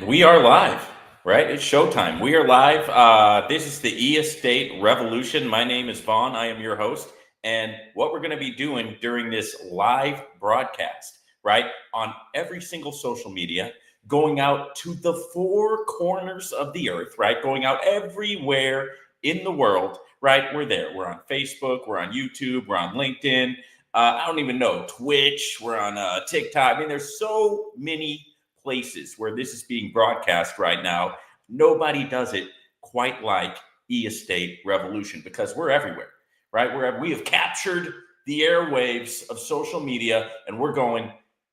We are live, right? It's showtime. We are live. This is the E-Estate Revolution. My name is Vaughn. I am your host. And what we're going to be doing during this live broadcast, right, on every single social media, going out to the four corners of the earth, right? Going out everywhere in the world, right? We're there. We're on Facebook, we're on YouTube, we're on LinkedIn. I don't even know, Twitch, we're on TikTok. I mean, there's so many places where this is being broadcast right now. Nobody does it quite like E-Estate Revolution because we're everywhere, right? We have captured the airwaves of social media and we're going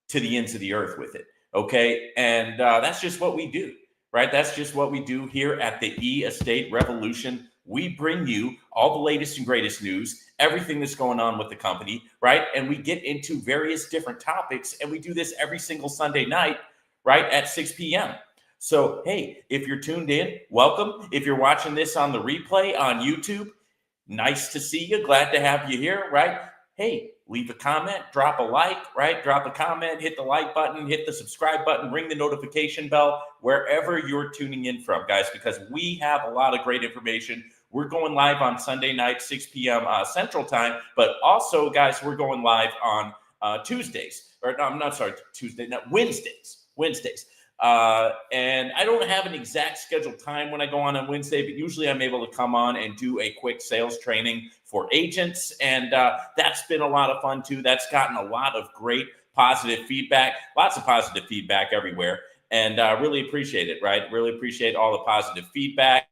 to the ends of the earth with it. Okay. And that's just what we do, right? That's just what we do here at the E-Estate Revolution. We bring you all the latest and greatest news, everything that's going on with the company, right? And we get into various different topics, and we do this every single Sunday night, right, at 6 p.m. So, hey, if you're tuned in, welcome. If you're watching this on the replay on YouTube, nice to see you. Glad to have you here, right? Hey, leave a comment, drop a like, right? Drop a comment, hit the like button, hit the subscribe button, ring the notification bell, wherever you're tuning in from, guys, because we have a lot of great information. We're going live on Sunday night, 6 p.m. Central Time, but also, guys, we're going live on Tuesdays, or no, I'm not sorry, Tuesday, no, Wednesdays. And I don't have an exact scheduled time when I go on Wednesday, but usually I'm able to come on and do a quick sales training for agents. And that's been a lot of fun too. That's gotten a lot of great positive feedback, lots of positive feedback everywhere. And really appreciate it, right? Really appreciate all the positive feedback.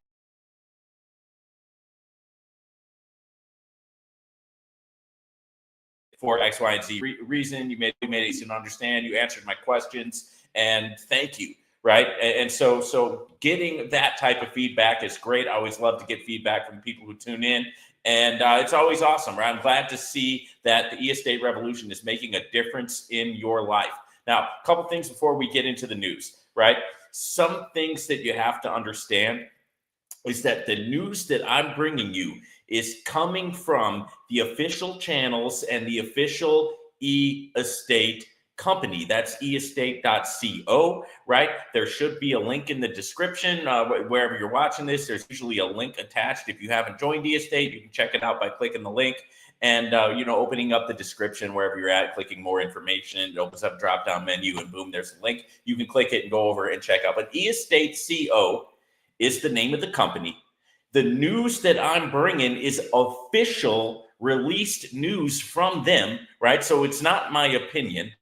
For X, Y, and Z reason. You made it easy to understand. You answered my questions, and thank you. Right, and so getting that type of feedback is great. I always love to get feedback from people who tune in, and it's always awesome. Right, I'm glad to see that the E-Estate Revolution is making a difference in your life. Now, a couple things before we get into the news. Right, some things that you have to understand is that the news that I'm bringing you is coming from the official channels and the official E-Estate company. That's eestate.co, right? There should be a link in the description wherever you're watching this. There's usually a link attached. If you haven't joined E-Estate, you can check it out by clicking the link and opening up the description wherever you're at, clicking more information. It opens up a drop-down menu and boom, there's a link. You can click it and go over and check out. But E-Estate Co is the name of the company. The news that I'm bringing is official released news from them, right? So it's not my opinion,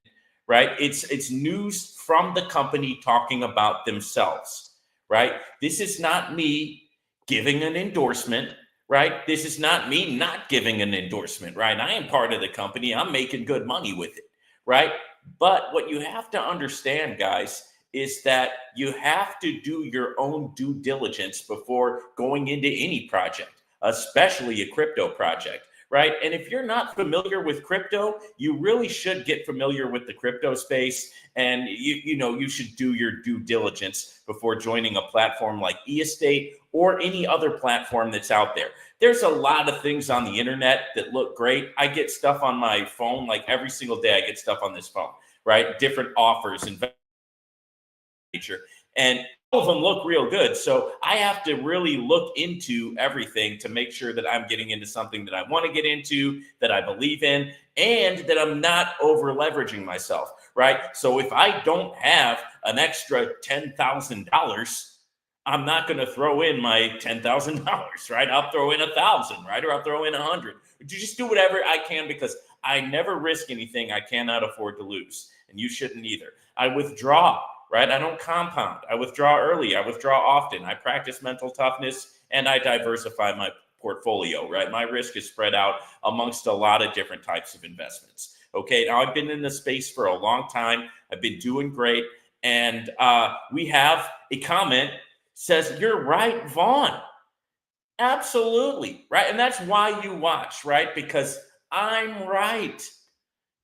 right? It's news from the company talking about themselves, right? This is not me giving an endorsement, right? This is not me not giving an endorsement, right? I am part of the company. I'm making good money with it, right? But what you have to understand, guys, is that you have to do your own due diligence before going into any project, especially a crypto project, right? And if you're not familiar with crypto, you really should get familiar with the crypto space, and you should do your due diligence before joining a platform like E-Estate or any other platform that's out there. There's a lot of things on the internet that look great. I get stuff on my phone, like every single day I get stuff on this phone, right? Different offers and and all of them look real good. So I have to really look into everything to make sure that I'm getting into something that I want to get into, that I believe in, and that I'm not over leveraging myself, right? So if I don't have an extra $10,000, I'm not going to throw in my $10,000, right? I'll throw in 1,000, right? Or I'll throw in 100. Just do whatever I can because I never risk anything I cannot afford to lose. And you shouldn't either. I withdraw, right? I don't compound. I withdraw early. I withdraw often. I practice mental toughness and I diversify my portfolio, right? My risk is spread out amongst a lot of different types of investments. Okay. Now I've been in the space for a long time. I've been doing great. And we have a comment says, "You're right, Vaughn." Absolutely. Right. And that's why you watch, right? Because I'm right.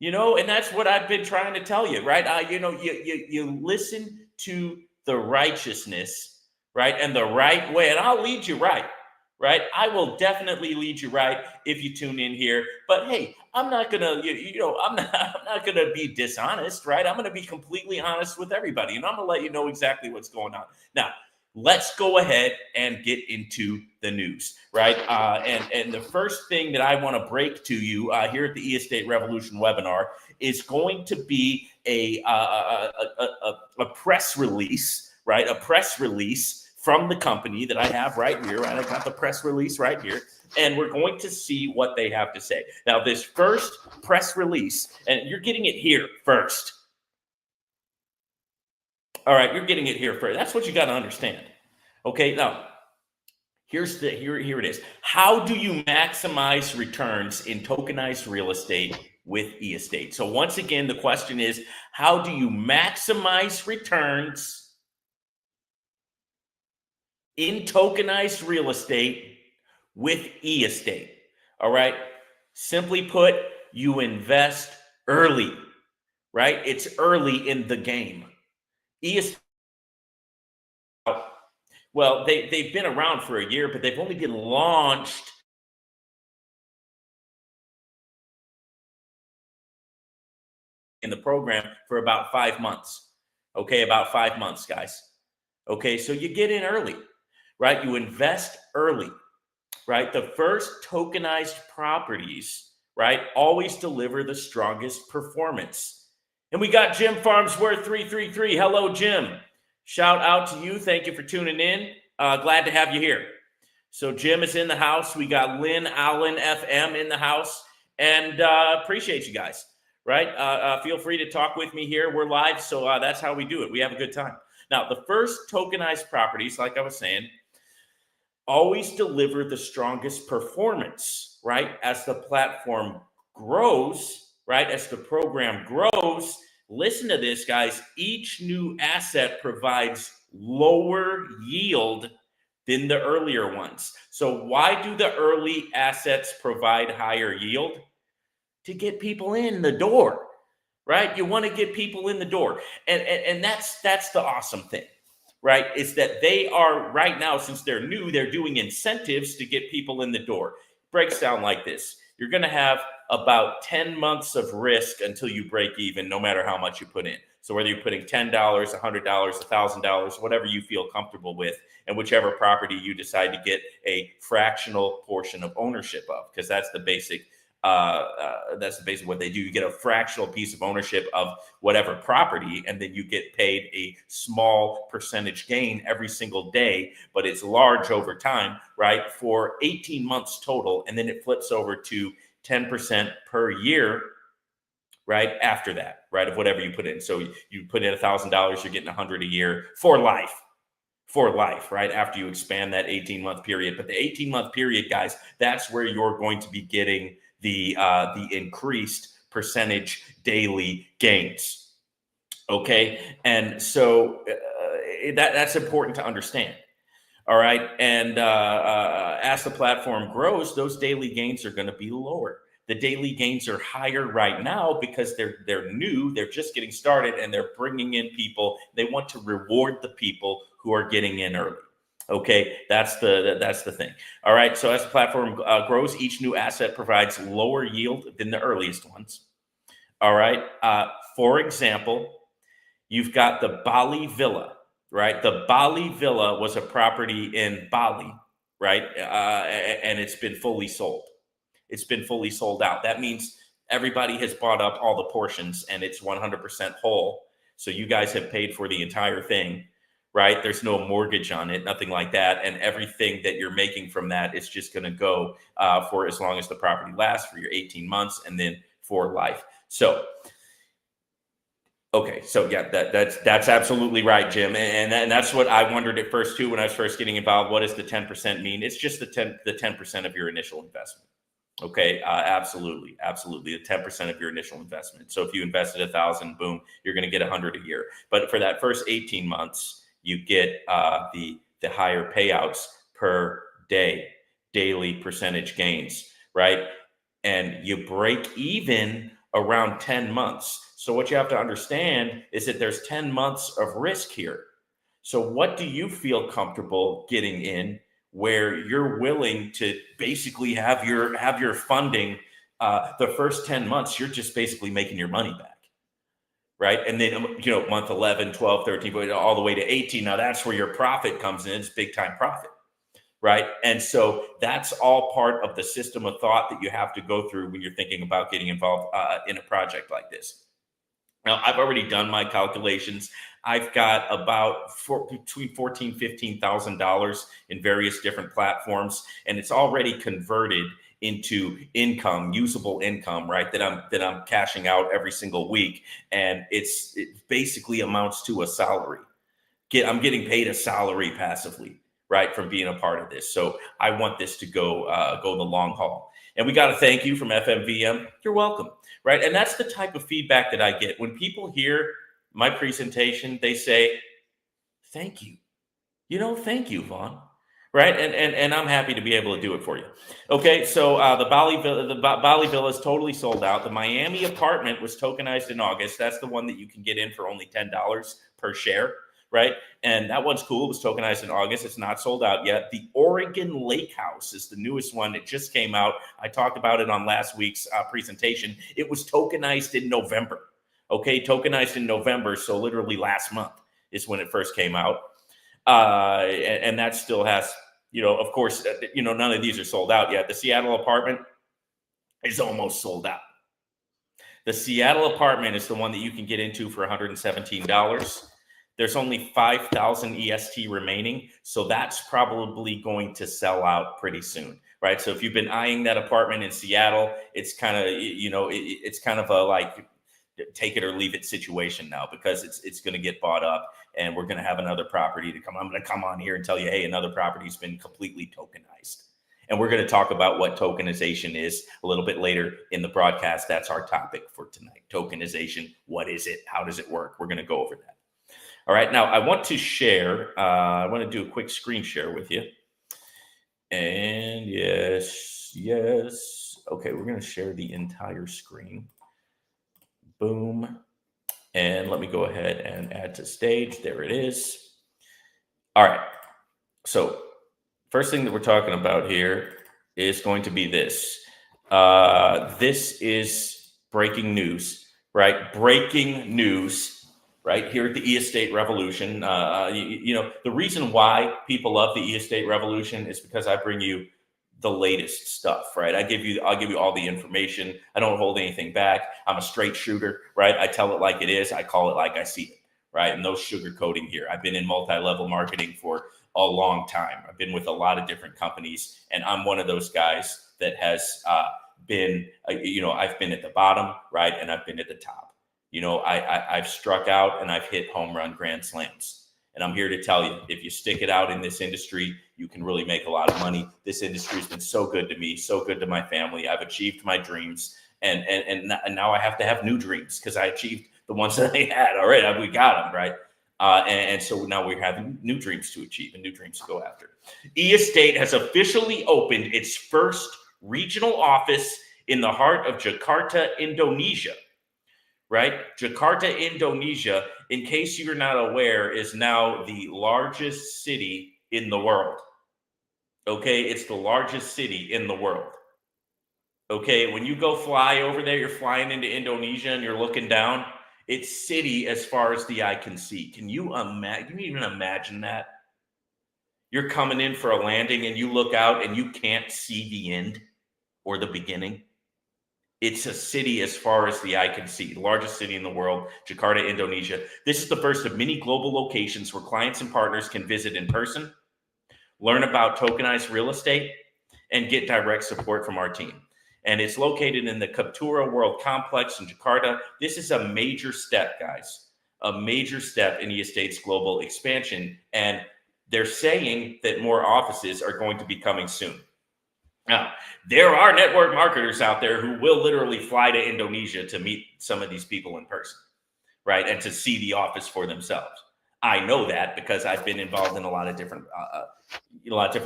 And that's what I've been trying to tell you, right? You listen to the righteousness, right, and the right way, and I'll lead you right. right? I will definitely lead you right if you tune in here. But hey, I'm not gonna, I'm not, I'm not gonna be dishonest, right? I'm gonna be completely honest with everybody, and I'm gonna let you know exactly what's going on. Now, let's go ahead and get into the news, right? And the first thing that I want to break to you here at the E-Estate Revolution webinar is going to be a press release, right? A press release from the company that I have right here, right? I got the press release right here, and we're going to see what they have to say. Now, this first press release, and you're getting it here first. All right, you're getting it here first. That's what you got to understand. Okay, now here it is. How do you maximize returns in tokenized real estate with E-Estate? So once again, the question is, how do you maximize returns in tokenized real estate with E-Estate? All right. Simply put, you invest early, right? It's early in the game. E-Estate, well, they've been around for a year, but they've only been launched in the program for about 5 months. Okay, about 5 months, guys. Okay, so you get in early, right? You invest early, right? The first tokenized properties, right, always deliver the strongest performance. And we got Jim Farnsworth 333. Hello, Jim. Shout out to you. Thank you for tuning in. Glad to have you here. So Jim is in the house. We got Lynn Allen FM in the house, and appreciate you guys. Right? Feel free to talk with me here. We're live, so that's how we do it. We have a good time. Now, the first tokenized properties, like I was saying, always deliver the strongest performance, right? As the platform grows, right? As the program grows, listen to this, guys. Each new asset provides lower yield than the earlier ones. So why do the early assets provide higher yield? To get people in the door, right? You want to get people in the door. And that's the awesome thing, right? Is that they are right now, since they're new, they're doing incentives to get people in the door. Breaks down like this. You're going to have about 10 months of risk until you break even, no matter how much you put in. So whether you're putting $10, $100, $1,000, whatever you feel comfortable with, and whichever property you decide to get a fractional portion of ownership of, because that's the basic what they do. You get a fractional piece of ownership of whatever property, and then you get paid a small percentage gain every single day, but it's large over time, right? For 18 months total, and then it flips over to 10% per year, right? After that, right? Of whatever you put in. So you put in $1,000, you're getting 100 a year for life. For life, right? After you expand that 18-month period. But the 18-month period, guys, that's where you're going to be getting the increased percentage daily gains. Okay, and so that's important to understand. All right, and as the platform grows, those daily gains are going to be lower. The daily gains are higher right now because they're new, they're just getting started, and they're bringing in people. They want to reward the people who are getting in early. Okay, that's the thing. All right, so as the platform grows, each new asset provides lower yield than the earliest ones. All right, for example, you've got the Bali Villa, right? The Bali Villa was a property in Bali, right? And it's been fully sold. It's been fully sold out. That means everybody has bought up all the portions and it's 100% whole. So you guys have paid for the entire thing, right? There's no mortgage on it, nothing like that. And everything that you're making from that is just going to go for as long as the property lasts, for your 18 months, and then for life. So, okay, so yeah, that's absolutely right, Jim, and that's what I wondered at first too when I was first getting involved. What does the 10% mean? It's just the 10% of your initial investment. Okay, absolutely, the 10% of your initial investment. So if you invested 1,000, boom, you're going to get 100 a year. But for that first 18 months, you get the higher payouts per day, daily percentage gains, right? And you break even around 10 months. So what you have to understand is that there's 10 months of risk here. So what do you feel comfortable getting in where you're willing to basically have your funding. The first 10 months, you're just basically making your money back, right? And then, month 11, 12, 13, all the way to 18. Now that's where your profit comes in. It's big time profit, right? And so that's all part of the system of thought that you have to go through when you're thinking about getting involved in a project like this. Now, I've already done my calculations. I've got about between $14,000, $15,000 in various different platforms, and it's already converted into income, usable income, right? That I'm cashing out every single week, and it basically amounts to a salary. I'm getting paid a salary passively, right, from being a part of this. So I want this to go the long haul. And we got to thank you from FMVM. You're welcome, right? And that's the type of feedback that I get when people hear my presentation. They say, "Thank you, thank you, Vaughn." Right, and I'm happy to be able to do it for you. Okay, so the Bali Villa is totally sold out. The Miami apartment was tokenized in August. That's the one that you can get in for only $10 per share, right? And that one's cool. It was tokenized in August. It's not sold out yet. The Oregon Lake House is the newest one. It just came out. I talked about it on last week's presentation. It was tokenized in November. Okay, tokenized in November, so literally last month is when it first came out. And that still has, of course, none of these are sold out yet. The Seattle apartment is almost sold out. The Seattle apartment is the one that you can get into for $117. There's only 5,000 EST remaining. So that's probably going to sell out pretty soon, right? So if you've been eyeing that apartment in Seattle, it's kind of, it's kind of a like take it or leave it situation now, because it's going to get bought up, and we're going to have another property to come. I'm going to come on here and tell you, hey, another property's been completely tokenized. And we're going to talk about what tokenization is a little bit later in the broadcast. That's our topic for tonight. Tokenization. What is it? How does it work? We're going to go over that. All right. Now I want to share, I want to do a quick screen share with you. And yes. Okay. We're going to share the entire screen. Boom. And let me go ahead and add to stage. There it is. All right. So first thing that we're talking about here is going to be this. This is breaking news, right? Breaking news, right? Here at the E-Estate Revolution. The reason why people love the E-Estate Revolution is because I bring you the latest stuff, right? I'll give you all the information. I don't hold anything back. I'm a straight shooter, right? I tell it like it is. I call it like I see it, right? And no sugarcoating here. I've been in multi-level marketing for a long time. I've been with a lot of different companies, and I'm one of those guys that has been, I've been at the bottom, right? And I've been at the top. I've struck out and I've hit home run grand slams. And I'm here to tell you, if you stick it out in this industry, you can really make a lot of money. This industry has been so good to me, so good to my family. I've achieved my dreams, and now I have to have new dreams because I achieved the ones that I had. All right, we got them, right? And so now we're having new dreams to achieve and new dreams to go after. E-Estate has officially opened its first regional office in the heart of Jakarta, Indonesia. Right? Jakarta, Indonesia, in case you're not aware, is now the largest city in the world. Okay? It's the largest city in the world. Okay? When you go fly over there, you're flying into Indonesia and you're looking down, it's city as far as the eye can see. Can you even imagine that? You're coming in for a landing and you look out and you can't see the end or the beginning. It's a city as far as the eye can see. The largest city in the world, Jakarta, Indonesia. This is the first of many global locations where clients and partners can visit in person, learn about tokenized real estate, and get direct support from our team. And it's located in the Kaptura World Complex in Jakarta. This is a major step, guys, a major step in E-Estate's global expansion. And they're saying that more offices are going to be coming soon. Now, there are network marketers out there who will literally fly to Indonesia to meet some of these people in person, right? And to see the office for themselves. I know that because I've been involved in a lot of different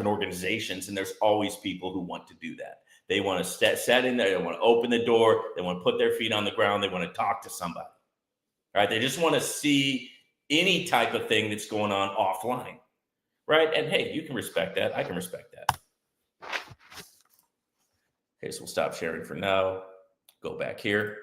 organizations, and there's always people who want to do that. They want to set in there, they want to open the door, they want to put their feet on the ground, they want to talk to somebody, right? They just want to see any type of thing that's going on offline. right? And hey, you can respect that. I can respect that. Okay, so we'll stop sharing for now. Go back here.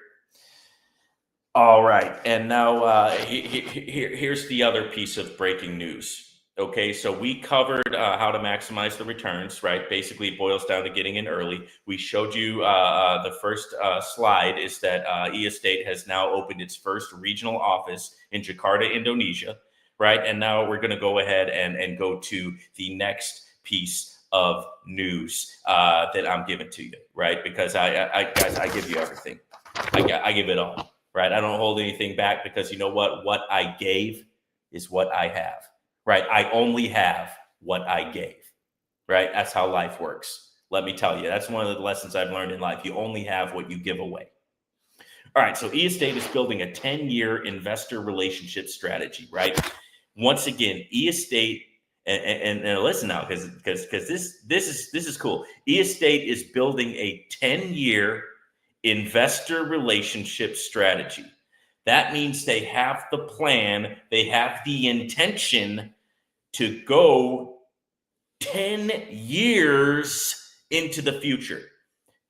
All right, and now here's the other piece of breaking news. Okay, so we covered how to maximize the returns, right? Basically, it boils down to getting in early. We showed you the first slide is that eEstate has now opened its first regional office in Jakarta, Indonesia, right? And now we're going to go ahead and go to the next piece of news that I'm giving to you, right? Because guys, I give you everything. I give it all. Right. I don't hold anything back because you know what? What I gave is what I have. Right. I only have what I gave. Right. That's how life works. Let me tell you, that's one of the lessons I've learned in life. You only have what you give away. All right. So eEstate is building a 10-year investor relationship strategy. Right. Once again, eEstate, and listen now, because this is cool. eEstate is building a 10-year investor relationship strategy. That means they have the plan, they have the intention to go 10 years into the future.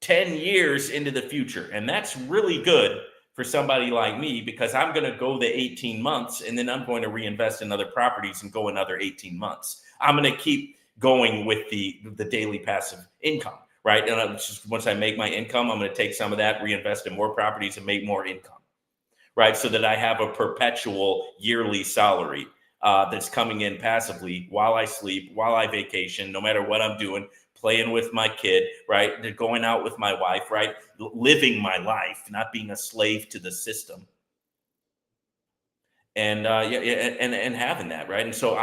10 years into the future. And that's really good for somebody like me because I'm going to go the 18 months and then I'm going to reinvest in other properties and go another 18 months. I'm going to keep going with the daily passive income. Right. And once I make my income, I'm going to take some of that, reinvest in more properties and make more income. Right. So that I have a perpetual yearly salary that's coming in passively while I sleep, while I vacation, no matter what I'm doing, playing with my kid, right. Going out with my wife, right. Living my life, not being a slave to the system. And and having that. Right. And so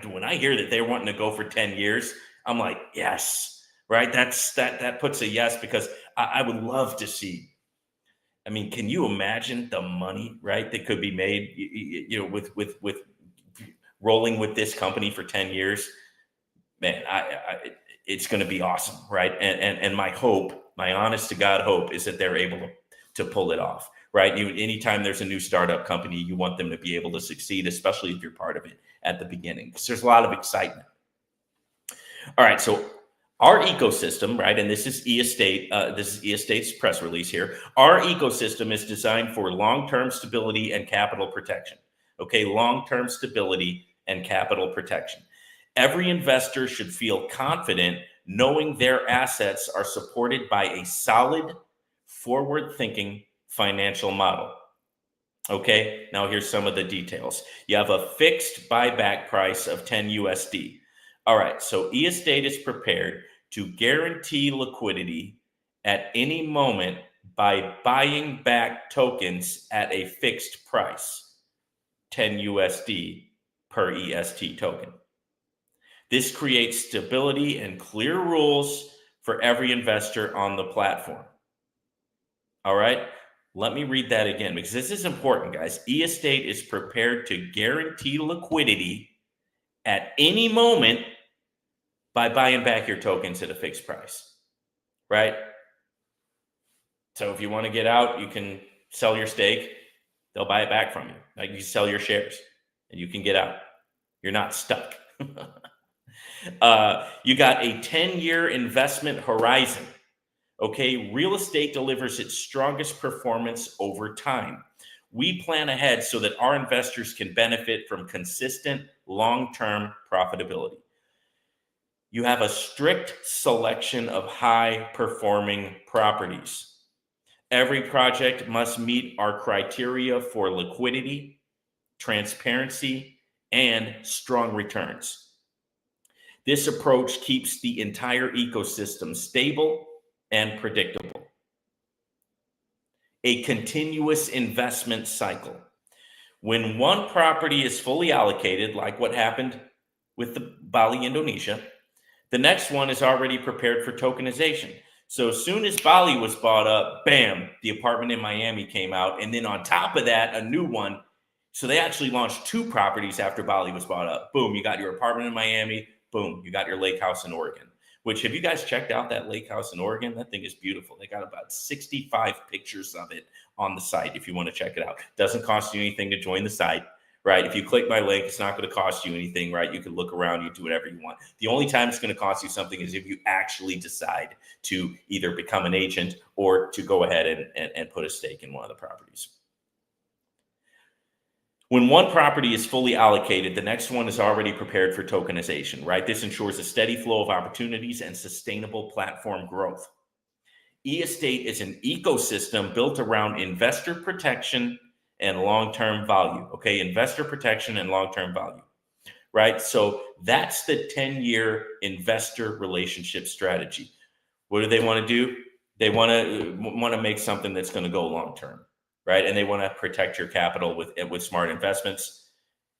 when I hear that they're wanting to go for 10 years, I'm like, yes. Right. That puts a yes, because I would love to see. I mean, can you imagine the money, right, that could be made, with rolling with this company for 10 years? Man, it's going to be awesome. Right. And my hope, my honest to God hope, is that they're able to pull it off. Right. Anytime there's a new startup company, you want them to be able to succeed, especially if you're part of it at the beginning, because there's a lot of excitement. All right. So our ecosystem, right, and this is eEstate, this is eEstate's press release here. Our ecosystem is designed for long-term stability and capital protection. Okay, long-term stability and capital protection. Every investor should feel confident knowing their assets are supported by a solid, forward-thinking financial model. Okay, now here's some of the details. You have a fixed buyback price of 10 USD. All right, so eEstate is prepared to guarantee liquidity at any moment by buying back tokens at a fixed price, 10 USD per EST token. This creates stability and clear rules for every investor on the platform. All right, let me read that again because this is important, guys. eEstate is prepared to guarantee liquidity at any moment by buying back your tokens at a fixed price, right? So if you want to get out, you can sell your stake. They'll buy it back from you. Like, you sell your shares and you can get out. You're not stuck. You got a 10-year investment horizon. Okay, real estate delivers its strongest performance over time. We plan ahead so that our investors can benefit from consistent long-term profitability. You have a strict selection of high-performing properties. Every project must meet our criteria for liquidity, transparency, and strong returns. This approach keeps the entire ecosystem stable and predictable. A continuous investment cycle. When one property is fully allocated, like what happened with the Bali, Indonesia, the next one is already prepared for tokenization. So as soon as Bali was bought up, bam, the apartment in Miami came out. And then on top of that, a new one. So they actually launched 2 properties after Bali was bought up. Boom, you got your apartment in Miami. Boom, you got your lake house in Oregon. Which, have you guys checked out that lake house in Oregon? That thing is beautiful. They got about 65 pictures of it on the site if you want to check it out. Doesn't cost you anything to join the site, right? If you click my link, it's not going to cost you anything, right? You can look around, you do whatever you want. The only time it's going to cost you something is if you actually decide to either become an agent or to go ahead and put a stake in one of the properties. When one property is fully allocated, the next one is already prepared for tokenization, right? This ensures a steady flow of opportunities and sustainable platform growth. eEstate is an ecosystem built around investor protection and long-term value. Okay, investor protection and long-term value, right? So that's the 10-year investor relationship strategy. What do they want to do? They want to make something that's going to go long-term, right? And they want to protect your capital with smart investments,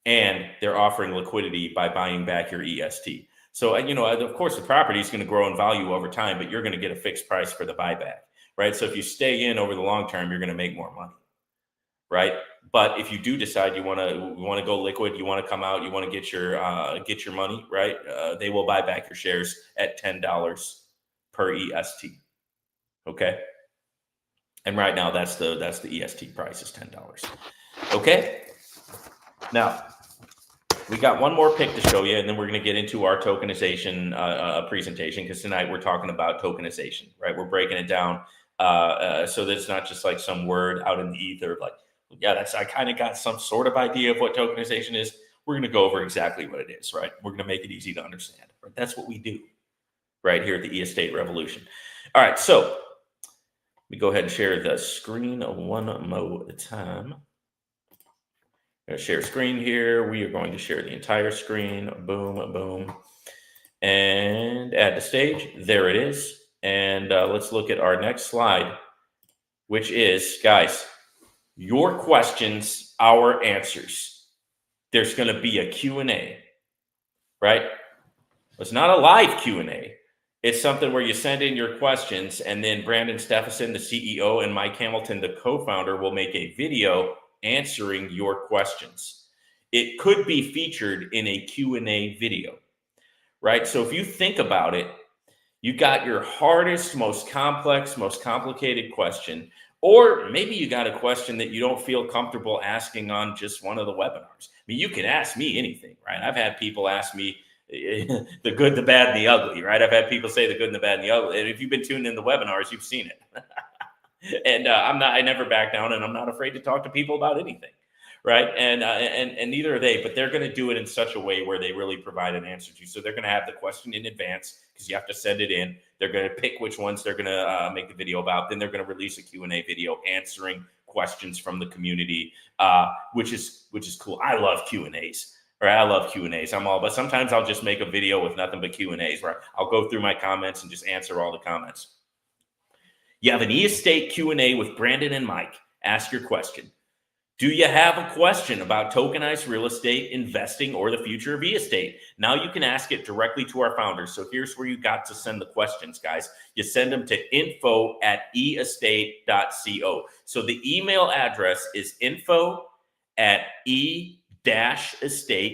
and they're offering liquidity by buying back your EST. So, of course, the property is going to grow in value over time, but you're going to get a fixed price for the buyback, right? So if you stay in over the long term, you're going to make more money, right? But if you do decide you want to go liquid, you want to come out, you want to get your money, right? They will buy back your shares at $10 per EST. Okay. And right now that's the EST price is $10. Okay. Now we got one more pick to show you, and then we're going to get into our tokenization presentation, because tonight we're talking about tokenization, right? We're breaking it down so that it's not just like some word out in the ether, like, yeah, I kind of got some sort of idea of what tokenization is. We're going to go over exactly what it is, right? We're going to make it easy to understand, right? That's what we do right here at the eEstate Revolution. All right, so let me go ahead and share the screen one more time. I'm going to share screen here. We are going to share the entire screen. Boom, boom. And add the stage. There it is. And let's look at our next slide, which is, guys, your questions, our answers. There's going to be a Q&A, right? It's not a live Q&A. It's something where you send in your questions, and then Brandon Stephenson, the CEO, and Mike Hamilton, the co-founder, will make a video answering your questions. It could be featured in a Q&A video, right? So if you think about it, you got your hardest, most complex, most complicated question, or maybe you got a question that you don't feel comfortable asking on just one of the webinars. I mean, you can ask me anything, right? I've had people ask me the good, the bad, and the ugly, right? I've had people say the good and the bad and the ugly. And if you've been tuned in the webinars, you've seen it. And I never back down, and I'm not afraid to talk to people about anything, right? And neither are they, but they're going to do it in such a way where they really provide an answer to you. So they're going to have the question in advance, because you have to send it in. They're going to pick which ones they're going to make the video about. Then they're going to release a Q&A video answering questions from the community, which is cool. I love Q&As. Right, I love Q&As. But sometimes I'll just make a video with nothing but Q&As, where I'll go through my comments and just answer all the comments. You have an eEstate Q&A with Brandon and Mike. Ask your question. Do you have a question about tokenized real estate investing or the future of eEstate? Now you can ask it directly to our founders. So here's where you got to send the questions, guys. You send them to info@eestate.co. So the email address is info@e-estate,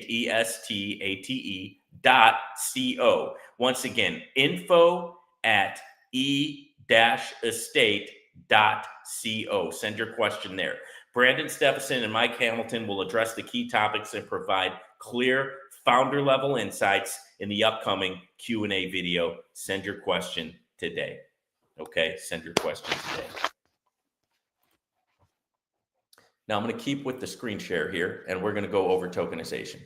ESTATE.co. Once again, info@e-estate.co. Send your question there. Brandon Stephenson and Mike Hamilton will address the key topics and provide clear founder-level insights in the upcoming Q&A video. Send your question today. Okay, send your question today. Now I'm going to keep with the screen share here, and we're going to go over tokenization.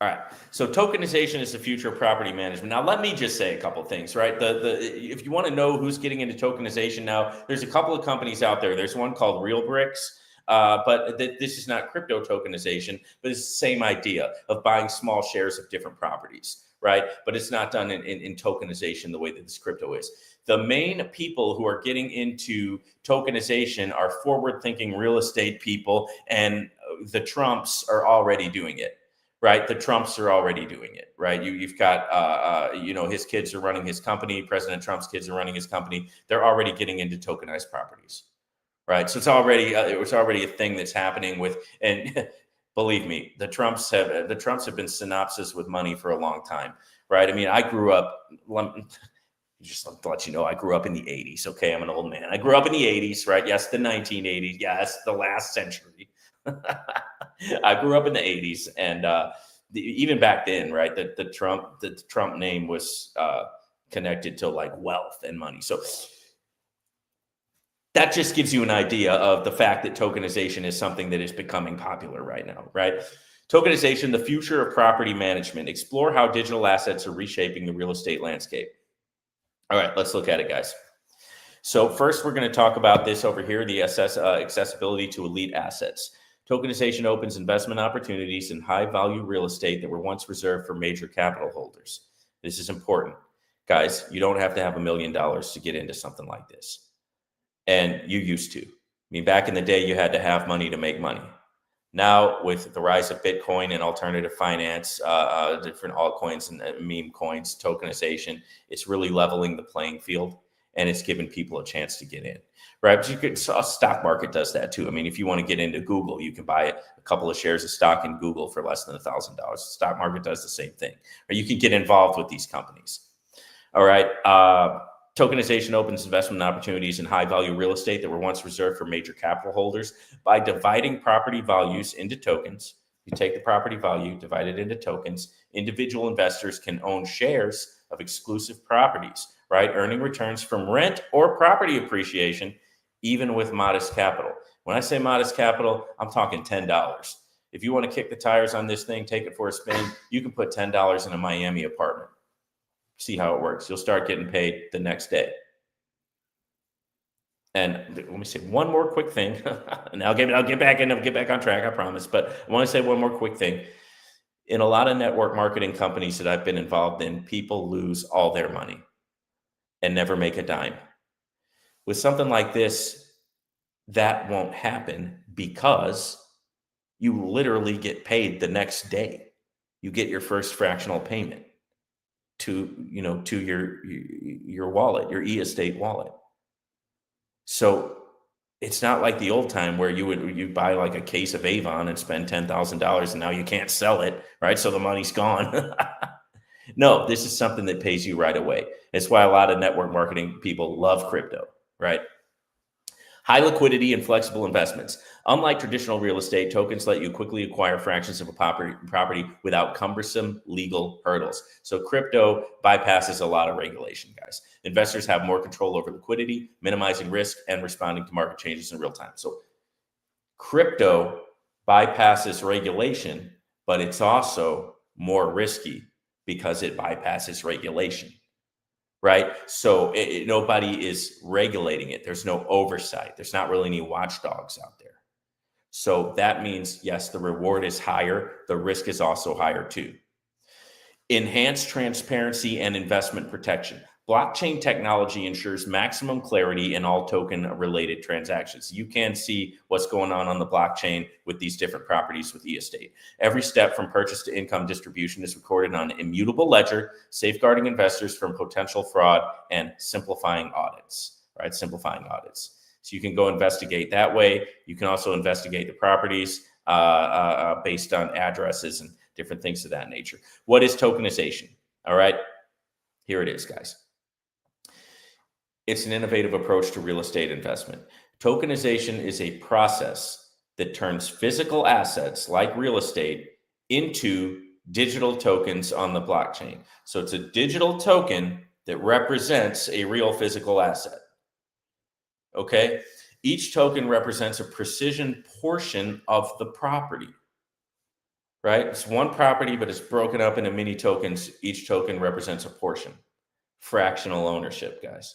All right, so tokenization is the future of property management. Now, let me just say a couple of things, right? If you want to know who's getting into tokenization now, there's a couple of companies out there. There's one called RealBricks, but this is not crypto tokenization, but it's the same idea of buying small shares of different properties, right? But it's not done in tokenization the way that this crypto is. The main people who are getting into tokenization are forward-thinking real estate people, and the Trumps are already doing it. Right, the Trumps are already doing it. Right, you've got his kids are running his company. President Trump's kids are running his company. They're already getting into tokenized properties. Right, so it's already a thing that's happening with. And believe me, the Trumps have been synopsis with money for a long time. Right, I mean, I grew up. Just to let you know, I grew up in the 80s. Okay, I'm an old man. I grew up in the 80s. Right, yes, the 1980s. Yes, the last century. I grew up in the 80s, and even back then, right, the Trump name was connected to like wealth and money. So that just gives you an idea of the fact that tokenization is something that is becoming popular right now, right? Tokenization, the future of property management. Explore how digital assets are reshaping the real estate landscape. All right, let's look at it, guys. So first, we're going to talk about this over here, the accessibility to elite assets. Tokenization opens investment opportunities in high-value real estate that were once reserved for major capital holders. This is important. Guys, you don't have to have $1 million to get into something like this. And you used to. I mean, back in the day, you had to have money to make money. Now, with the rise of Bitcoin and alternative finance, different altcoins and meme coins, tokenization, it's really leveling the playing field, and it's giving people a chance to get in, right? But you could, a stock market does that too. I mean, if you want to get into Google, you can buy a couple of shares of stock in Google for less than $1,000. The stock market does the same thing, or you can get involved with these companies. All right. Tokenization opens investment opportunities in high-value real estate that were once reserved for major capital holders. By dividing property values into tokens, you take the property value, divide it into tokens, individual investors can own shares of exclusive properties, right? Earning returns from rent or property appreciation, even with modest capital. When I say modest capital, I'm talking $10. If you want to kick the tires on this thing, take it for a spin, you can put $10 in a Miami apartment. See how it works. You'll start getting paid the next day. And let me say one more quick thing. And I'll get back on track, I promise. But I want to say one more quick thing. In a lot of network marketing companies that I've been involved in, people lose all their money and never make a dime. With something like this, that won't happen because you literally get paid the next day. You get your first fractional payment to your wallet, your e-estate wallet. So it's not like the old time where you buy like a case of Avon and spend $10,000 and now you can't sell it, right? So the money's gone. No, this is something that pays you right away. It's why a lot of network marketing people love crypto, right? High liquidity and flexible investments. Unlike traditional real estate, tokens let you quickly acquire fractions of a property without cumbersome legal hurdles. So crypto bypasses a lot of regulation, guys. Investors have more control over liquidity, minimizing risk, and responding to market changes in real time. So crypto bypasses regulation, but it's also more risky because it bypasses regulation. Right? So nobody is regulating it. There's no oversight. There's not really any watchdogs out there. So that means, yes, the reward is higher. The risk is also higher too. Enhanced transparency and investment protection. Blockchain technology ensures maximum clarity in all token-related transactions. You can see what's going on the blockchain with these different properties with e-estate. Every step from purchase to income distribution is recorded on an immutable ledger, safeguarding investors from potential fraud and simplifying audits, right? Simplifying audits. So you can go investigate that way. You can also investigate the properties based on addresses and different things of that nature. What is tokenization? All right, here it is, guys. It's an innovative approach to real estate investment. Tokenization is a process that turns physical assets like real estate into digital tokens on the blockchain. So it's a digital token that represents a real physical asset. Okay? Each token represents a precision portion of the property. Right? It's one property, but it's broken up into many tokens. Each token represents a portion. Fractional ownership, guys.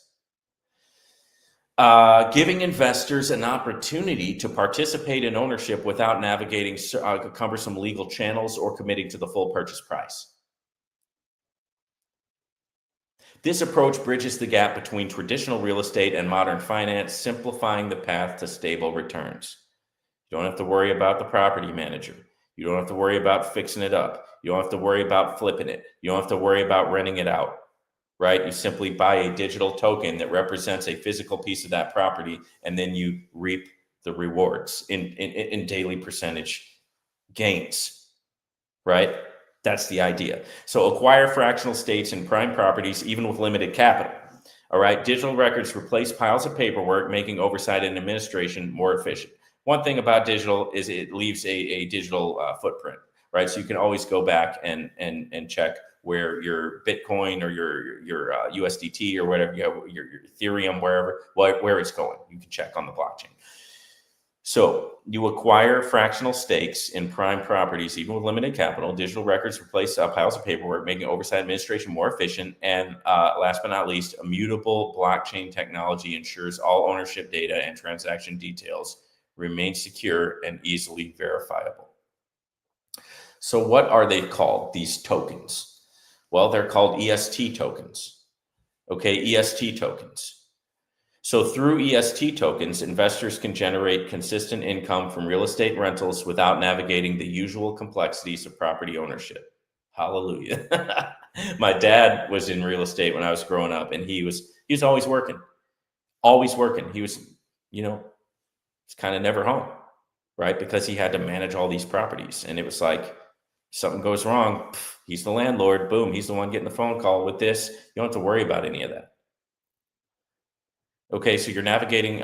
Giving investors an opportunity to participate in ownership without navigating cumbersome legal channels or committing to the full purchase price. This approach bridges the gap between traditional real estate and modern finance, simplifying the path to stable returns. You don't have to worry about the property manager. You don't have to worry about fixing it up. You don't have to worry about flipping it. You don't have to worry about renting it out. Right? You simply buy a digital token that represents a physical piece of that property, and then you reap the rewards in daily percentage gains. Right? That's the idea. So acquire fractional stakes in prime properties, even with limited capital. All right. Digital records replace piles of paperwork, making oversight and administration more efficient. one thing about digital is it leaves a digital footprint, right? So you can always go back and check where your Bitcoin or your USDT or whatever, your Ethereum, where it's going. You can check on the blockchain. So you acquire fractional stakes in prime properties, even with limited capital. Digital records replace piles of paperwork, making oversight administration more efficient. And last but not least, immutable blockchain technology ensures all ownership data and transaction details remain secure and easily verifiable. So what are they called, these tokens? Well, they're called EST tokens. Okay, EST tokens. So through EST tokens, investors can generate consistent income from real estate rentals without navigating the usual complexities of property ownership. Hallelujah. My dad was in real estate when I was growing up, and he was always working, always working. He was, he's kind of never home, right? Because he had to manage all these properties. And it was like, something goes wrong, he's the landlord, boom, he's the one getting the phone call with this. You don't have to worry about any of that. Okay, so you're navigating,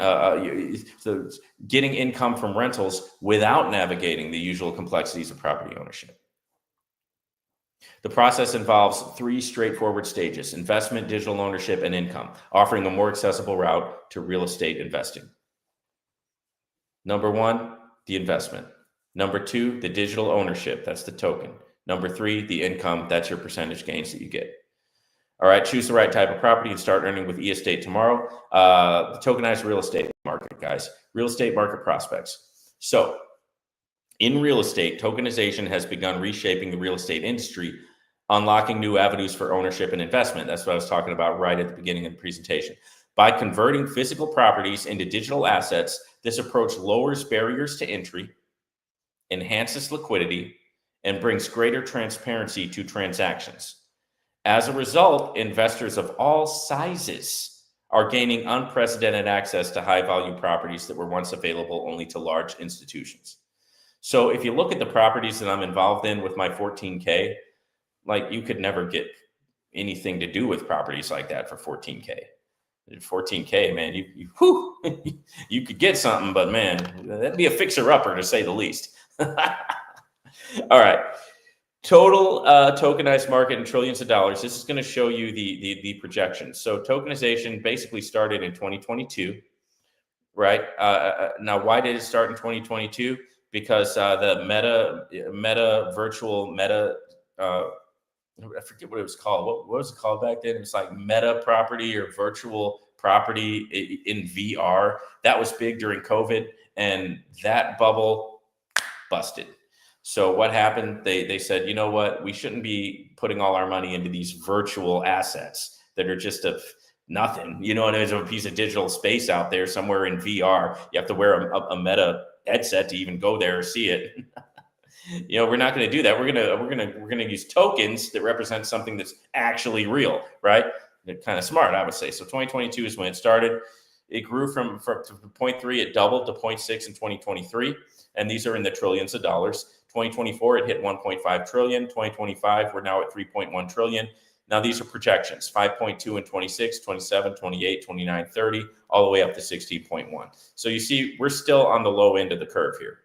so getting income from rentals without navigating the usual complexities of property ownership. The process involves 3 straightforward stages: investment, digital ownership, and income, offering a more accessible route to real estate investing. Number 1, the investment. Number 2, the digital ownership, that's the token. Number 3, the income, that's your percentage gains that you get. All right, choose the right type of property and start earning with eEstate tomorrow. The tokenized real estate market, guys. Real estate market prospects. So in real estate, tokenization has begun reshaping the real estate industry, unlocking new avenues for ownership and investment. That's what I was talking about right at the beginning of the presentation. By converting physical properties into digital assets, this approach lowers barriers to entry, enhances liquidity, and brings greater transparency to transactions. As a result, investors of all sizes are gaining unprecedented access to high-value properties that were once available only to large institutions. So if you look at the properties that I'm involved in with my 14K, like, you could never get anything to do with properties like that for 14K. 14K, man, you could get something, but man, that'd be a fixer-upper to say the least. All right. Total tokenized market in trillions of dollars. This is going to show you the projections. So tokenization basically started in 2022, right? Now, why did it start in 2022? Because the I forget what it was called. What was it called back then? It was like meta property or virtual property in VR. That was big during COVID, and that bubble busted. So what happened? They said, you know what? We shouldn't be putting all our money into these virtual assets that are just nothing. There's a piece of digital space out there somewhere in VR. You have to wear a meta headset to even go there or see it. We're not going to do that. We're gonna use tokens that represent something that's actually real, right? They're kind of smart, I would say. So 2022 is when it started. It grew from to 0.3. It doubled to 0.6 in 2023, and these are in the trillions of dollars. 2024, it hit 1.5 trillion. 2025, we're now at 3.1 trillion. Now, these are projections: 5.2 in 26, 27, 28, 29, 30, all the way up to 16.1. So you see, we're still on the low end of the curve here.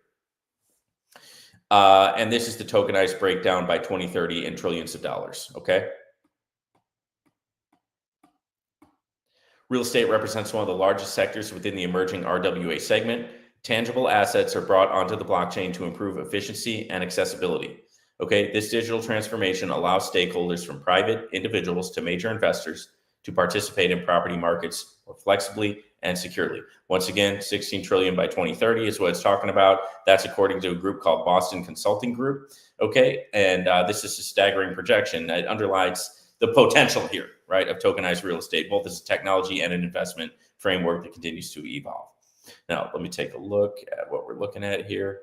And this is the tokenized breakdown by 2030 in trillions of dollars, okay? Real estate represents one of the largest sectors within the emerging RWA segment. Tangible assets are brought onto the blockchain to improve efficiency and accessibility. Okay, this digital transformation allows stakeholders from private individuals to major investors to participate in property markets more flexibly and securely. Once again, 16 trillion by 2030 is what it's talking about. That's according to a group called Boston Consulting Group. Okay, and this is a staggering projection that underlines the potential here, right, of tokenized real estate, both as a technology and an investment framework that continues to evolve. Now, let me take a look at what we're looking at here.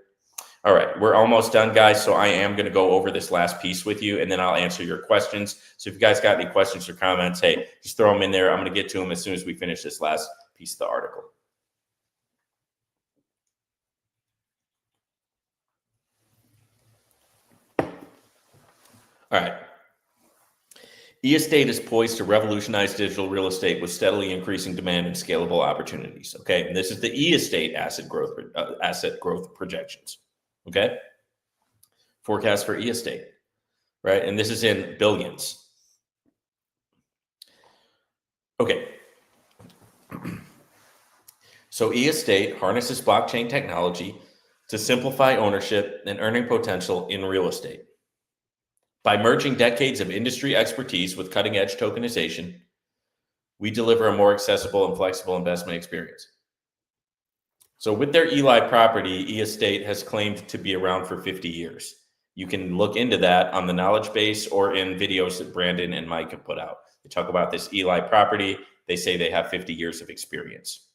All right, we're almost done, guys. So I am going to go over this last piece with you, and then I'll answer your questions. So if you guys got any questions or comments, hey, just throw them in there. I'm going to get to them as soon as we finish this last piece of the article. All right. E-Estate is poised to revolutionize digital real estate with steadily increasing demand and scalable opportunities. Okay, and this is the E-Estate asset growth projections. Okay, forecast for E-Estate, right? And this is in billions. Okay. So E-Estate harnesses blockchain technology to simplify ownership and earning potential in real estate. By merging decades of industry expertise with cutting-edge tokenization, we deliver a more accessible and flexible investment experience. So with their Eli property, E-Estate has claimed to be around for 50 years. You can look into that on the knowledge base or in videos that Brandon and Mike have put out. They talk about this Eli property. They say they have 50 years of experience.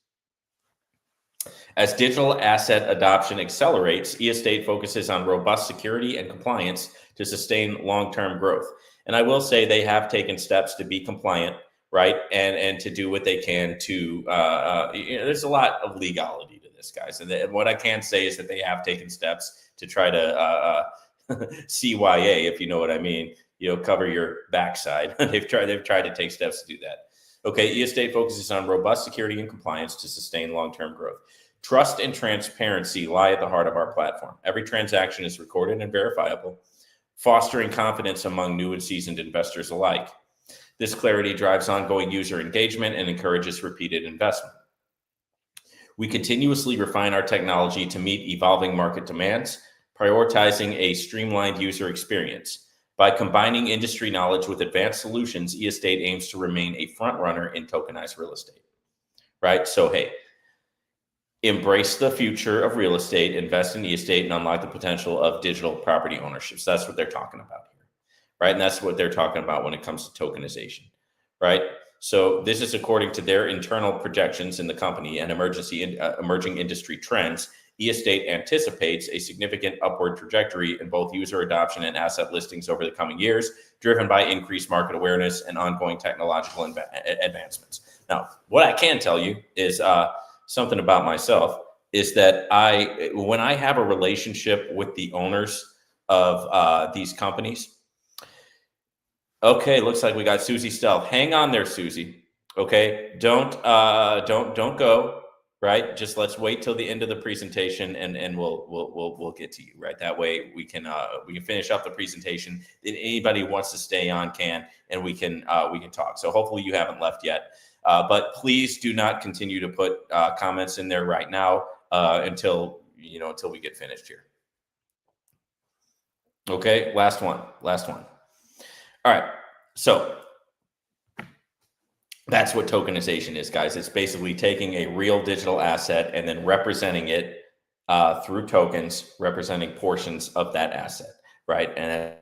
As digital asset adoption accelerates, E-Estate focuses on robust security and compliance to sustain long-term growth. And I will say they have taken steps to be compliant, right? And to do what they can to, there's a lot of legality to this, guys. And what I can say is that they have taken steps to try to CYA, if you know what I mean, cover your backside. They've tried to take steps to do that. Okay, E-Estate focuses on robust security and compliance to sustain long-term growth. Trust and transparency lie at the heart of our platform. Every transaction is recorded and verifiable, fostering confidence among new and seasoned investors alike. This clarity drives ongoing user engagement and encourages repeated investment. We continuously refine our technology to meet evolving market demands, prioritizing a streamlined user experience. By combining industry knowledge with advanced solutions, E-Estate aims to remain a front runner in tokenized real estate, right? So, hey, embrace the future of real estate, invest in E-Estate, and unlock the potential of digital property ownership. So that's what they're talking about here, right? And that's what they're talking about when it comes to tokenization, right? So this is according to their internal projections in the company and emerging industry trends. E-Estate anticipates a significant upward trajectory in both user adoption and asset listings over the coming years, driven by increased market awareness and ongoing technological advancements. Now, what I can tell you is something about myself is that when I have a relationship with the owners of these companies, okay, looks like we got Susie Stealth. Hang on there, Susie. Okay, don't go. Right, just let's wait till the end of the presentation, and we'll get to you. Right, that way we can finish up the presentation. And anybody who wants to stay on can, and we can talk. So hopefully you haven't left yet, but please do not continue to put comments in there right now until we get finished here. Okay, last one. All right, so that's what tokenization is, guys. It's basically taking a real digital asset and then representing it through tokens, representing portions of that asset, right? And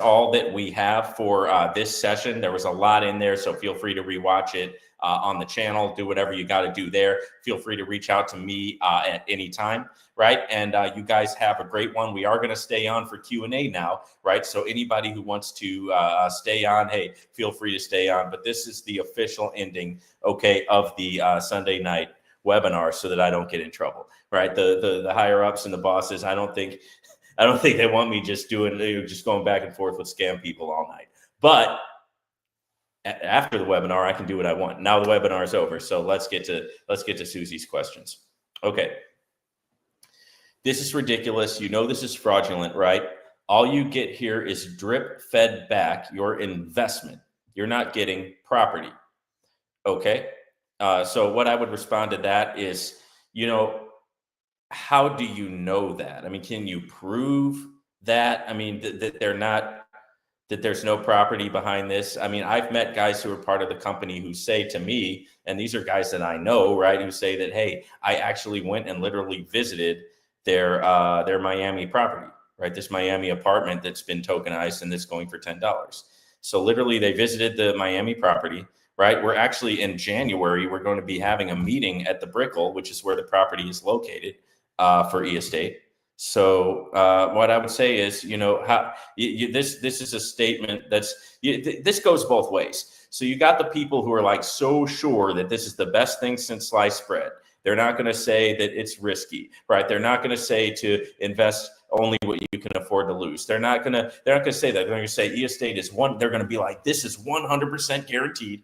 all that we have for this session. There was a lot in there, so feel free to rewatch it on the channel. Do whatever you got to do there. Feel free to reach out to me at any time, right? And you guys have a great one. We are going to stay on for Q&A now, right? So anybody who wants to stay on, hey, feel free to stay on. But this is the official ending, okay, of the Sunday night webinar, so that I don't get in trouble, right? The higher ups and the bosses, I don't think they want me just going back and forth with scam people all night. But after the webinar, I can do what I want. Now the webinar is over, so let's get to Susie's questions. Okay. This is ridiculous. This is fraudulent, right? All you get here is drip fed back your investment. You're not getting property. Okay. So what I would respond to that is, how do you know that? I mean, can you prove that? I mean, that there's no property behind this. I mean, I've met guys who are part of the company who say to me, and these are guys that I know, right, who say that, hey, I actually went and literally visited their Miami property, right? This Miami apartment that's been tokenized and that's going for $10. So literally they visited the Miami property, right? We're actually in January, we're going to be having a meeting at the Brickell, which is where the property is located for E-Estate. So what I would say is, this is a statement this goes both ways. So you got the people who are like so sure that this is the best thing since sliced bread. They're not going to say that it's risky, right? They're not going to say to invest only what you can afford to lose. They're not going to say that. They're going to say e-estate is they're going to be like, this is 100% guaranteed,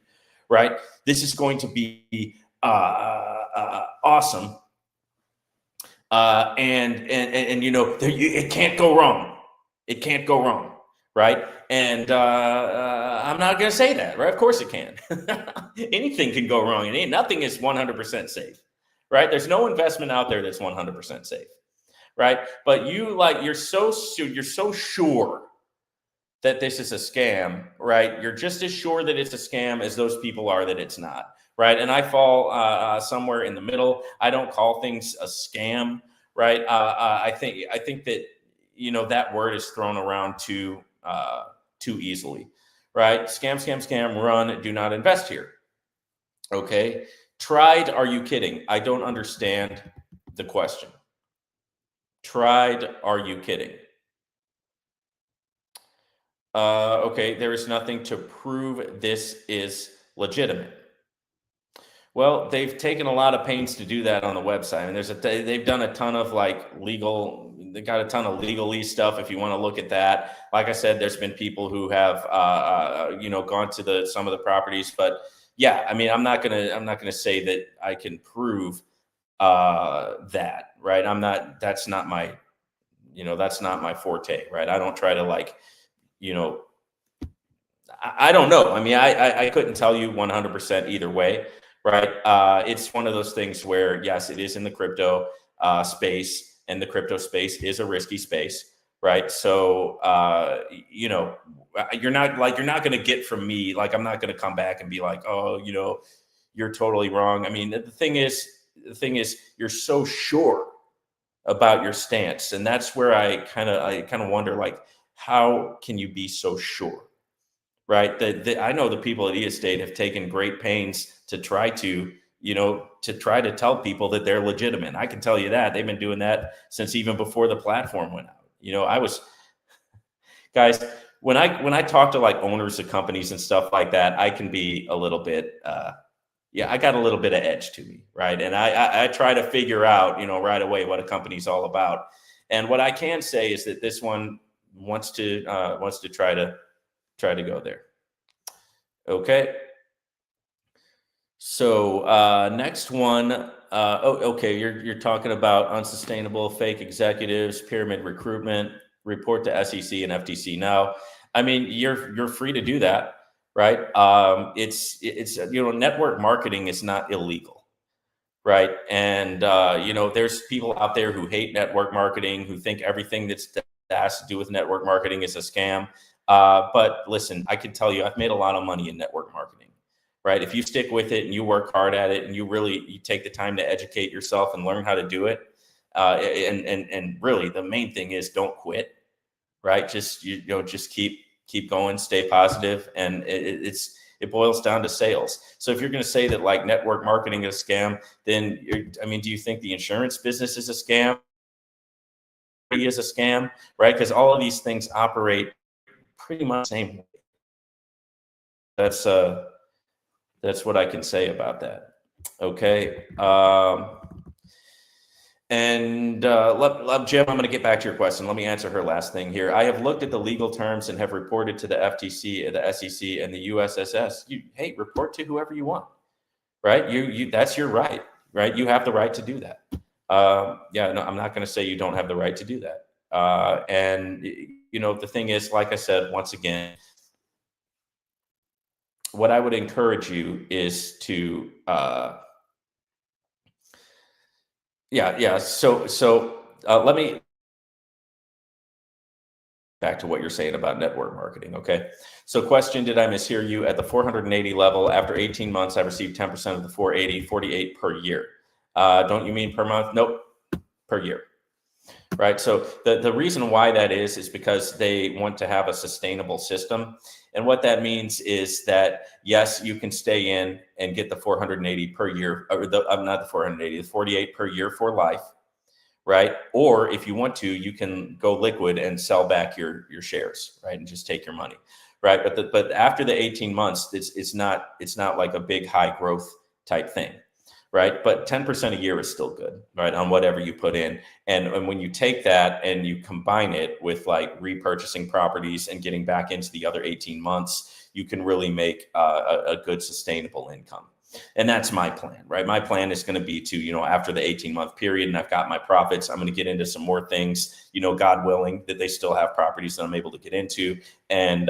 right? This is going to be awesome. And you know, it can't go wrong. It can't go wrong, right? And I'm not going to say that, right? Of course it can. Anything can go wrong, and nothing is 100% safe, right? There's no investment out there that's 100% safe, right? But you're so sure that this is a scam, right? You're just as sure that it's a scam as those people are that it's not, right? And I fall somewhere in the middle. I don't call things a scam, right? I think that, you know, that word is thrown around too easily, right? Scam, run, do not invest here. Okay. Tried, are you kidding? I don't understand the question. Tried, are you kidding? Okay, there is nothing to prove this is legitimate. Well, they've taken a lot of pains to do that on the website, and they've done a ton of they got a ton of legalese stuff. If you want to look at that, like I said, there's been people who have gone to some of the properties, but yeah, I mean, I'm not gonna say that I can prove that, right? That's not my forte, right? I don't try to I don't know. I mean, I couldn't tell you 100% either way, right? It's one of those things where, yes, it is in the crypto space, and the crypto space is a risky space, right? So, you're not going to get from me, I'm not going to come back and be like, oh, you're totally wrong. I mean, the thing is, you're so sure about your stance, and that's where I kind of wonder, how can you be so sure? Right. I know the people at e-estate have taken great pains to try to tell people that they're legitimate. I can tell you that they've been doing that since even before the platform went out. Guys, when I talk to owners of companies and stuff like that, I can be a little bit, I got a little bit of edge to me. Right. And I try to figure out, right away what a company's all about. And what I can say is that this one wants to try to go there. Okay. So next one. Okay. You're talking about unsustainable fake executives, pyramid recruitment, report to SEC and FTC. Now, I mean, you're free to do that, right? It's network marketing is not illegal, right? And there's people out there who hate network marketing, who think everything that has to do with network marketing is a scam. But listen, I can tell you, I've made a lot of money in network marketing, right? If you stick with it and you work hard at it and you take the time to educate yourself and learn how to do it. And really the main thing is don't quit, right? Just keep going, stay positive. And it boils down to sales. So if you're going to say that network marketing is a scam, then do you think the insurance business is a scam? Is a scam, right? Because all of these things operate pretty much the same way. That's what I can say about that. Okay. Jim, I'm going to get back to your question. Let me answer her last thing here. I have looked at the legal terms and have reported to the FTC, the SEC, and the USSS. Hey, report to whoever you want, right? That's your right? You have the right to do that. No, I'm not going to say you don't have the right to do that. And the thing is, like I said, once again, what I would encourage you is to, So let me back to what you're saying about network marketing. Okay. So question, did I mishear you? At the 480 level, after 18 months, I received 10% of the 480, 48 per year. Don't you mean per month? Nope. Per year. Right. So the reason why that is because they want to have a sustainable system. And what that means is that, yes, you can stay in and get the 480 per year, or not the 480, the 48 per year for life. Right. Or if you want to, you can go liquid and sell back your shares. Right. And just take your money. Right. But after the 18 months, it's not like a big high growth type thing. right? But 10% a year is still good, right? On whatever you put in. And when you take that and you combine it with like repurchasing properties and getting back into the other 18 months, you can really make a good sustainable income. And that's my plan, right? My plan is going to be to, after the 18-month period and I've got my profits, I'm going to get into some more things, God willing, that they still have properties that I'm able to get into and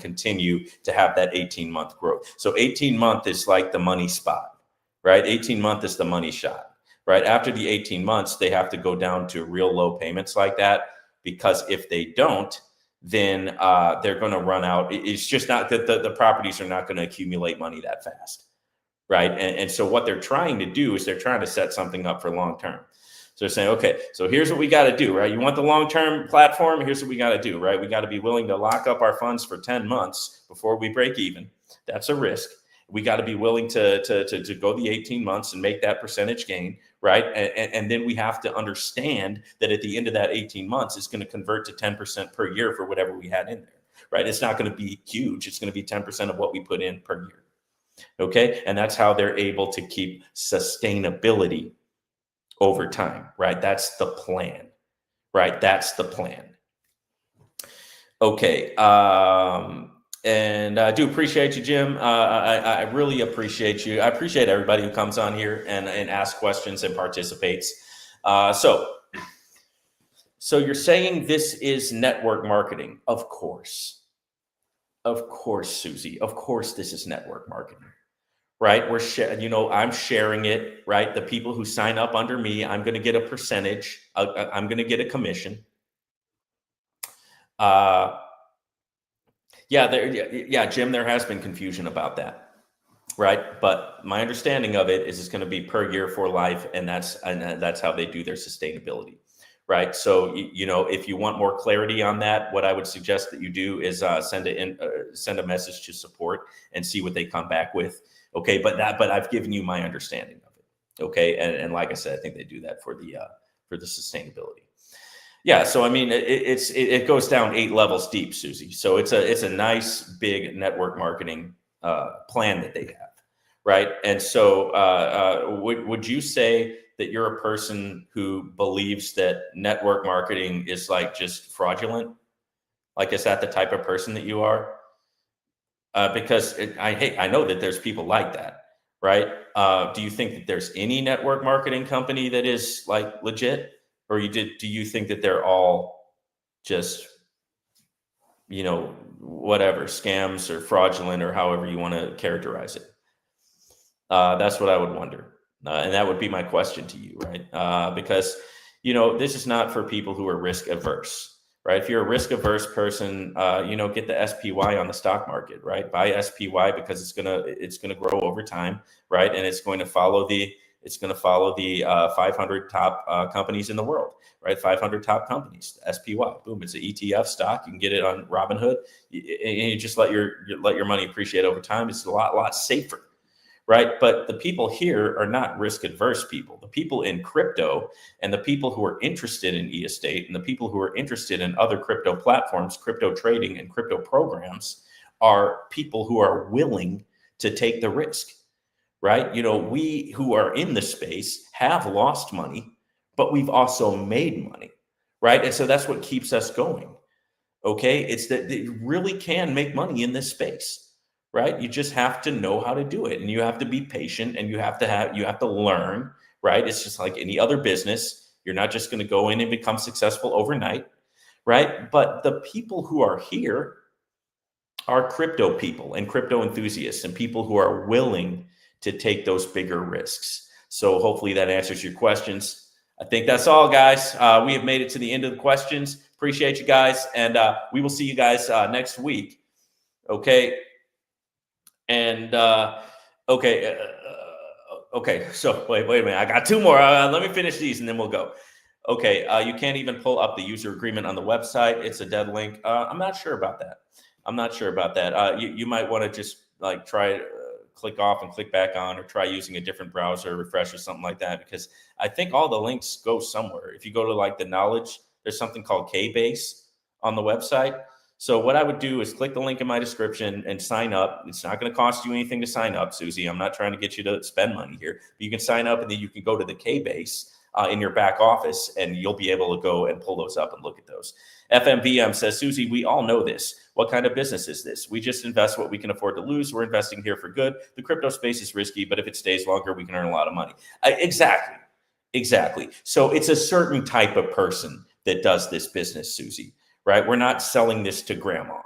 continue to have that 18-month growth. So 18-month is like the money spot, right? 18-month is the money shot, right? After the 18 months, they have to go down to real low payments like that, because if they don't, then they're going to run out. It's just not that the properties are not going to accumulate money that fast. Right. And so what they're trying to do is they're trying to set something up for long term. So they're saying, okay, so here's what we got to do, right? You want the long term platform? Here's what we got to do, right? We got to be willing to lock up our funds for 10 months before we break even. That's a risk. We got to be willing to go the 18 months and make that percentage gain, right? And then we have to understand that at the end of that 18 months, it's going to convert to 10% per year for whatever we had in there, right? It's not going to be huge. It's going to be 10% of what we put in per year. Okay. And that's how they're able to keep sustainability over time, right? That's the plan, right? That's the plan. Okay. And I do appreciate you, Jim. I really appreciate you. I appreciate everybody who comes on here and asks questions and participates. So you're saying this is network marketing? Of course. Of course, Susie. Of course, this is network marketing, right? I'm sharing it, right? The people who sign up under me, I'm going to get a percentage. I'm going to get a commission. Jim, there has been confusion about that, right? But my understanding of it is it's going to be per year for life, and that's how they do their sustainability. Right. So, if you want more clarity on that, what I would suggest that you do is send a message to support and see what they come back with. OK, but I've given you my understanding of it. OK, and like I said, I think they do that for the sustainability. Yeah. So, I mean, it goes down 8 levels deep, Susie. So it's a nice big network marketing plan that they have. Right. And so would you say that you're a person who believes that network marketing is like just fraudulent? Like, is that the type of person that you are? Because I know that there's people like that, right? Do you think that there's any network marketing company that is like legit, or do you think that they're all just, whatever, scams or fraudulent or however you want to characterize it? That's what I would wonder. And that would be my question to you, right? Because, this is not for people who are risk averse, right? If you're a risk averse person, get the SPY on the stock market, right? Buy SPY because it's gonna grow over time, right? And it's going to follow the 500 top companies in the world, right? 500 top companies, SPY, boom, it's an ETF stock. You can get it on Robinhood, and you just let your money appreciate over time. It's a lot safer. Right. But the people here are not risk adverse people. The people in crypto and the people who are interested in e-estate and the people who are interested in other crypto platforms, crypto trading and crypto programs are people who are willing to take the risk. Right. We who are in the space have lost money, but we've also made money. Right. And so that's what keeps us going. OK, it's that they really can make money in this space. Right. You just have to know how to do it, and you have to be patient, and you have to learn. Right. It's just like any other business. You're not just going to go in and become successful overnight. Right. But the people who are here are crypto people and crypto enthusiasts and people who are willing to take those bigger risks. So hopefully that answers your questions. I think that's all, guys. We have made it to the end of the questions. Appreciate you guys. And we will see you guys next week. Okay. And okay. So wait a minute. I got 2 more. Let me finish these and then we'll go. Okay. You can't even pull up the user agreement on the website. It's a dead link. I'm not sure about that. You might want to just like try click off and click back on, or try using a different browser, refresh or something like that, because I think all the links go somewhere. If you go to like the knowledge, there's something called KBase on the website. So what I would do is click the link in my description and sign up. It's not going to cost you anything to sign up, Susie. I'm not trying to get you to spend money here. But you can sign up, and then you can go to the K-Base in your back office, and you'll be able to go and pull those up and look at those. FMVM says, Susie, we all know this. What kind of business is this? We just invest what we can afford to lose. We're investing here for good. The crypto space is risky, but if it stays longer, we can earn a lot of money. Exactly. So it's a certain type of person that does this business, Susie, right? We're not selling this to grandma,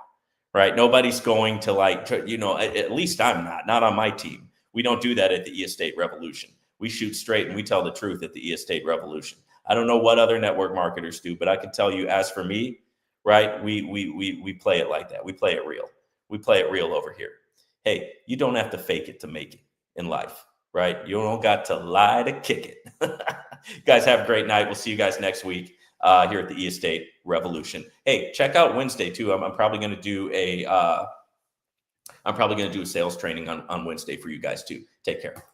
right? Nobody's going to at least I'm not on my team. We don't do that at the E-Estate Revolution. We shoot straight and we tell the truth at the E-Estate Revolution. I don't know what other network marketers do, but I can tell you, as for me, right, we play it like that. We play it real. We play it real over here. Hey, you don't have to fake it to make it in life, right? You don't got to lie to kick it. Guys, have a great night. We'll see you guys next week here at the E-Estate Revolution. Hey, check out Wednesday too. I'm probably going to do a sales training on Wednesday for you guys too. Take care.